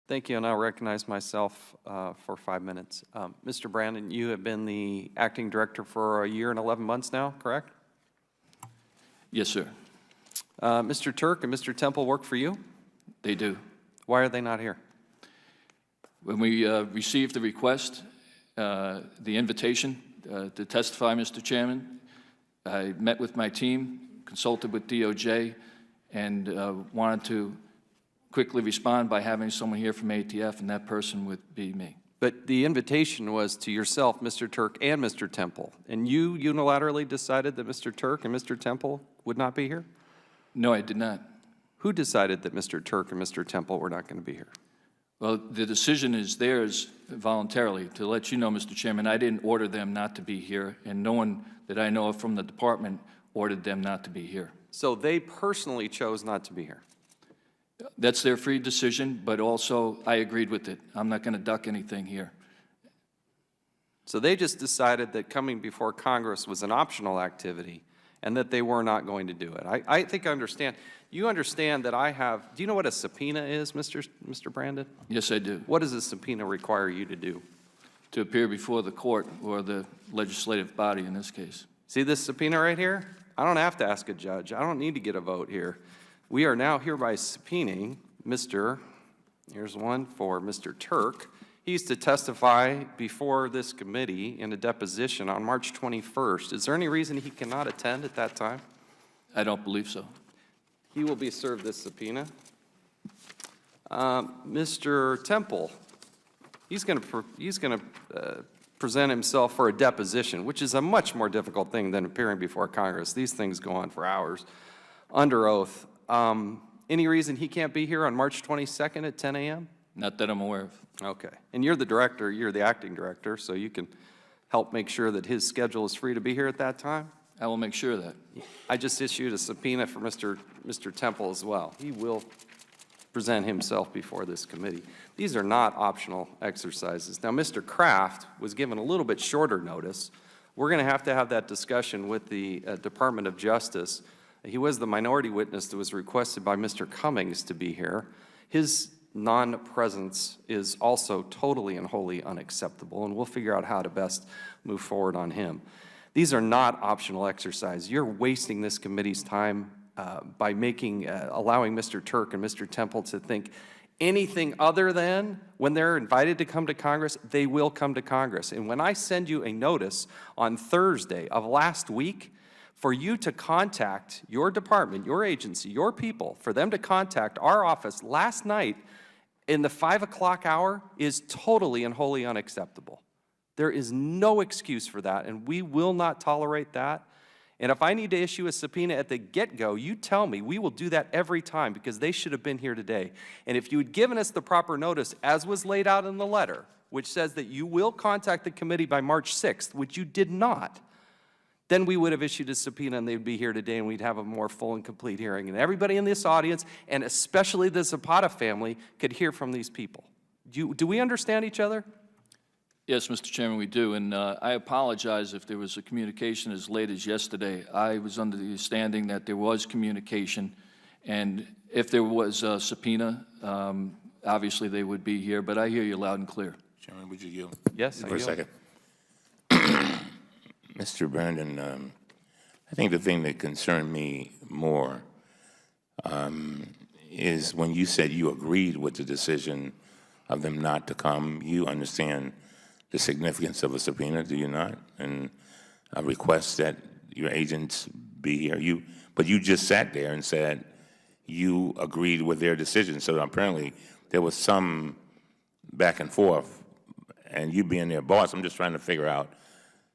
Thank you, and I'll recognize myself for 5 minutes. Mr. Brandon, you have been the acting director for a year and 11 months now, correct? Yes, sir. Mr. Turk and Mr. Temple work for you? They do. Why are they not here? When we received the request, the invitation to testify, Mr. Chairman, I met with my team, consulted with DOJ, and wanted to quickly respond by having someone here from ATF, and that person would be me. But the invitation was to yourself, Mr. Turk, and Mr. Temple, and you unilaterally decided that Mr. Turk and Mr. Temple would not be here? No, I did not. Who decided that Mr. Turk and Mr. Temple were not going to be here? Well, the decision is theirs voluntarily. To let you know, Mr. Chairman, I didn't order them not to be here, and no one that I know of from the department ordered them not to be here. So they personally chose not to be here? That's their free decision, but also I agreed with it. I'm not going to duck anything here. So they just decided that coming before Congress was an optional activity and that they were not going to do it. I think I understand. You understand that I have, do you know what a subpoena is, Mr. Brandon? Yes, I do. What does a subpoena require you to do? To appear before the court or the legislative body in this case. See this subpoena right here? I don't have to ask a judge. I don't need to get a vote here. We are now hereby subpoenaing here's one for Mr. Turk. He's to testify before this committee in a deposition on March 21st. Is there any reason he cannot attend at that time? I don't believe so. He will be served this subpoena. Mr. Temple, he's going to present himself for a deposition, which is a much more difficult thing than appearing before Congress. These things go on for hours under oath. Any reason he can't be here on March 22nd at 10 a.m.? Not that I'm aware of. Okay. And you're the director, you're the acting director, so you can help make sure that his schedule is free to be here at that time? I will make sure of that. I just issued a subpoena for Mr. Temple as well. He will present himself before this committee. These are not optional exercises. Now, Mr. Kraft was given a little bit shorter notice. We're going to have that discussion with the Department of Justice. He was the minority witness that was requested by Mr. Cummings to be here. His non-presence is also totally and wholly unacceptable, and we'll figure out how to best move forward on him. These are not optional exercises. You're wasting this committee's time by allowing Mr. Turk and Mr. Temple to think anything other than when they're invited to come to Congress, they will come to Congress. And when I send you a notice on Thursday of last week for you to contact your department, your agency, your people, for them to contact our office last night in the 5 o'clock hour is totally and wholly unacceptable. There is no excuse for that, and we will not tolerate that. And if I need to issue a subpoena at the get-go, you tell me. We will do that every time because they should have been here today. And if you had given us the proper notice, as was laid out in the letter, which says that you will contact the committee by March 6th, which you did not, then we would have issued a subpoena and they'd be here today and we'd have a more full and complete hearing. And everybody in this audience, and especially the Zapata family, could hear from these people. Do we understand each other? Yes, Mr. Chairman, we do, and I apologize if there was a communication as late as yesterday. I was under the understanding that there was communication, and if there was a subpoena, obviously they would be here, but I hear you loud and clear. Chairman, would you yield? Yes, For a second. Mr. Brandon, I think the thing that concerned me more is when you said you agreed with the decision of them not to come. You understand the significance of a subpoena, do you not? And a request that your agents be here. But you just sat there and said you agreed with their decision. So apparently there was some back and forth, and you being their boss, I'm just trying to figure out,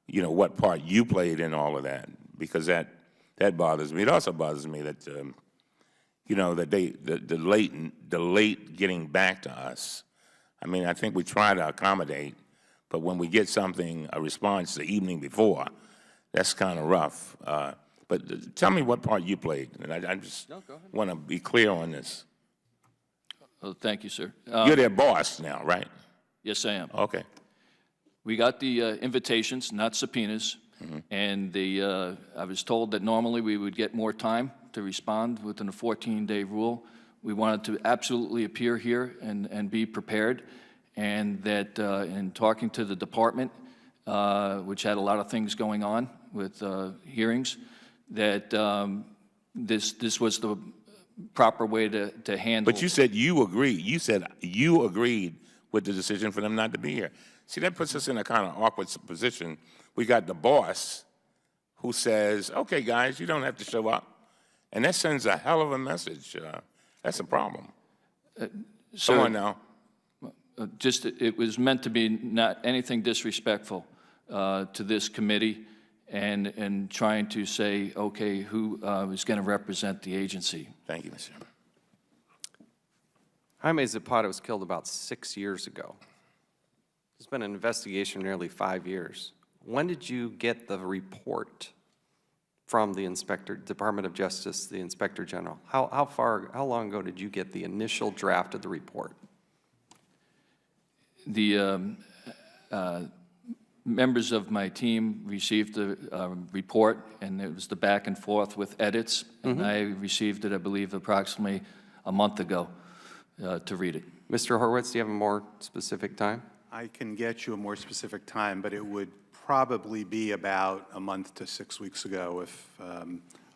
you know, what part you played in all of that, because that bothers me. It also bothers me that, you know, that the late getting back to us. I mean, I think we try to accommodate, but when we get something, a response the evening before, that's kind of rough. But tell me what part you played, and I just want to be clear on this. Oh, thank you, sir. You're their boss now, right? Yes, I am. Okay. We got the invitations, not subpoenas, and I was told that normally we would get more time to respond within a 14-day rule. We wanted to absolutely appear here and be prepared, and that in talking to the department, which had a lot of things going on with hearings, that this was the proper way to handle. But you said you agreed. You said you agreed with the decision for them not to be here. See, that puts us in a kind of awkward position. We got the boss who says, okay, guys, you don't have to show up. And that sends a hell of a message. That's a problem. Come on now. Just, it was meant to be not anything disrespectful to this committee, and trying to say, okay, who is going to represent the agency. Thank you, Mr. Chairman. Jaime Zapata was killed about 6 years ago. There's been an investigation nearly 5 years. When did you get the report from the Department of Justice, the Inspector General? How long ago did you get the initial draft of the report? The members of my team received the report, and it was the back and forth with edits, and I received it, I believe, approximately a month ago to read it. Mr. Horwitz, do you have a more specific time? I can get you a more specific time, but it would probably be about a month to 6 weeks ago if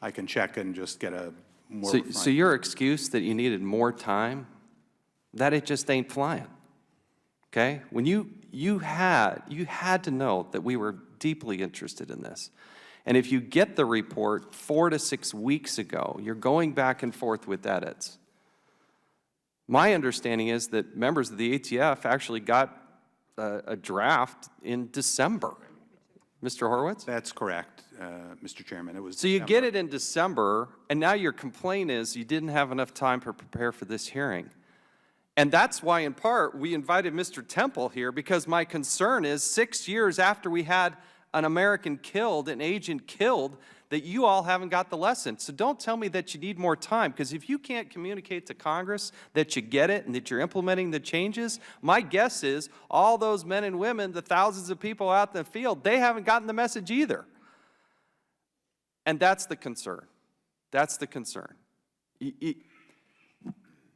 I can check and just get a more refined. So your excuse that you needed more time, that it just ain't flying, okay? When you had to know that we were deeply interested in this. And if you get the report 4 to 6 weeks ago, you're going back and forth with edits. My understanding is that members of the ATF actually got a draft in December. Mr. Horwitz? That's correct, Mr. Chairman. It was So you December. get it in December, and now your complaint is you didn't have enough time to prepare for this hearing. And that's why, in part, we invited Mr. Temple here, because my concern is 6 years after we had an American killed, an agent killed, that you all haven't got the lesson. So don't tell me that you need more time, because if you can't communicate to Congress that you get it and that you're implementing the changes, my guess is all those men and women, the thousands of people out in the field, they haven't gotten the message either. And that's the concern. That's the concern.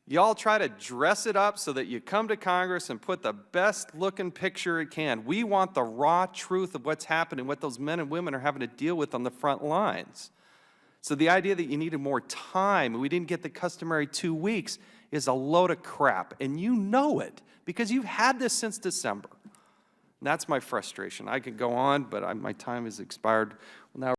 You all try to dress it up so that you come to Congress and put the best looking picture it can. We want the raw truth of what's happening, what those men and women are having to deal with on the front lines. So the idea that you needed more time and we didn't get the customary 2 weeks is a load of crap. And you know it because you've had this since December. And that's my frustration. I could go on, but my time has expired. We'll now